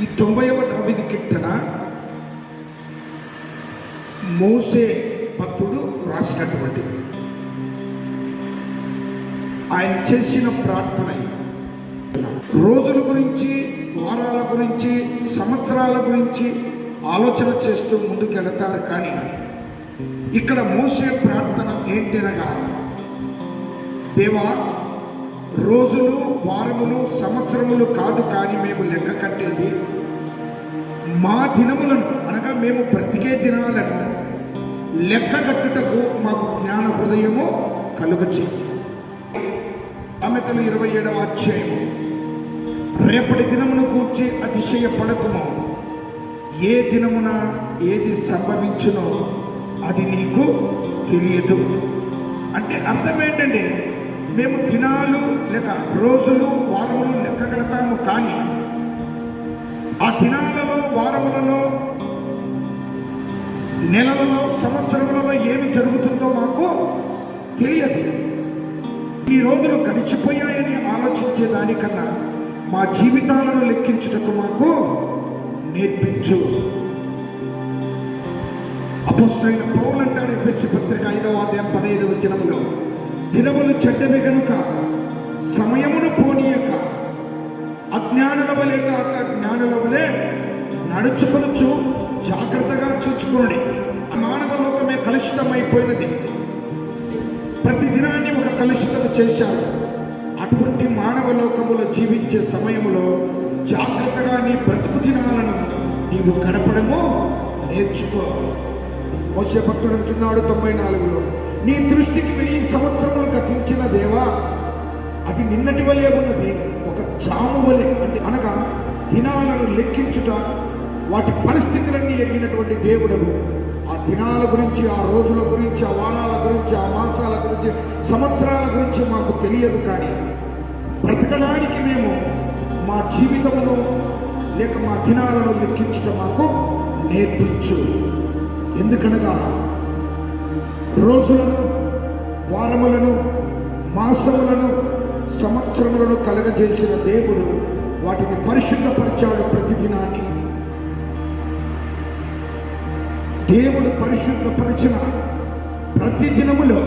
ఈ 90వ దావీదు కీర్తన మోసే భక్తుడు రాసినటువంటిది. ఆయన చేసిన ప్రార్థన రోజుల గురించి, వారాల గురించి, సంవత్సరాల గురించి ఆలోచన చేస్తూ ముందుకు వెళతారు. కానీ ఇక్కడ మోసే ప్రార్థన ఏంటనగా, దేవా, రోజులు, వారములు, సంవత్సరములు కాదు కానీ మేము లెక్క కట్టేది మా దినములను, అనగా మేము బ్రతికే దినాలను లెక్క కట్టుటకు మాకు జ్ఞాన హృదయము కలుగచేయి. సామెతలు 27వ అధ్యాయము, రేపటి దినమును కూర్చి అతిశయపడకుము, ఏ దినమున ఏది సంభవించునో అది నీకు తెలియదు. అంటే అర్థం ఏంటంటే, మేము దినాలు లేక రోజులు, వారములు లెక్క కడతాము, కానీ ఆ దినాలలో, వారములలో, నెలలలో, సంవత్సరములలో ఏమి జరుగుతుందో మాకు తెలియదు. ఈ రోజులు గడిచిపోయాయని ఆలోచించే దానికన్నా మా జీవితాలను లెక్కించుటకు మాకు నేర్పించు. అపోస్తలుడైన పౌలు అంటాడు ఎఫెసీ పత్రిక 5వ అధ్యాయం 15వ వచనంలో, దినములు చెడ్డవి గనుక సమయమును పోనీయక అజ్ఞానుల వలె కాక జ్ఞానుల వలె నడుచుకొనుచు జాగ్రత్తగా చూచుకోండి. మానవ లోకమే కలుషితమైపోయినది. ప్రతి దినాన్ని ఒక కలుషితం చేశారు. అటువంటి మానవ లోకములో జీవించే సమయంలో జాగ్రత్తగా నీ బ్రతుకు దినాలను నీవు గడపడము నేర్చుకో. మోసే భక్తుడు అంటున్నాడు 94లో, నీ దృష్టికి 1000 సంవత్సరములు గతించిన దేవా, అది నిన్నటి వలె ఉన్నది, ఒక జాము వలె. అంటే అనగా దినాలను లెక్కించుట, వాటి పరిస్థితులన్నీ ఎరిగినటువంటి దేవుడవు. ఆ దినాల గురించి, ఆ రోజుల గురించి, ఆ వారాల గురించి, ఆ మాసాల గురించి, సంవత్సరాల గురించి మాకు తెలియదు. కానీ బ్రతకడానికి మేము మా జీవితమును లేక మా దినాలను లెక్కించుట మాకు నేర్పించు. ఎందుకనగా రోజులను, వారములను, మాసములను, సంవత్సరములను కలగజేసిన దేవుడు వాటిని పరిశుద్ధపరిచాడు. ప్రతి దినాన్ని దేవుడు పరిశుద్ధపరిచిన ప్రతి దినములో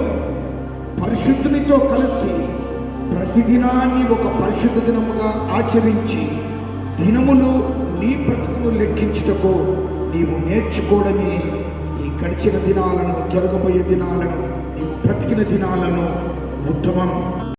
పరిశుద్ధునితో కలిసి ప్రతిదినాన్ని ఒక పరిశుద్ధ దినముగా ఆచరించి దినములు నీ బ్రతుకును లెక్కించుటకు నీవు నేర్చుకోవడమే ఈ గడిచిన దినాలను, జరగబోయే దినాలను, నీవు బ్రతికిన దినాలను ఉత్తమం.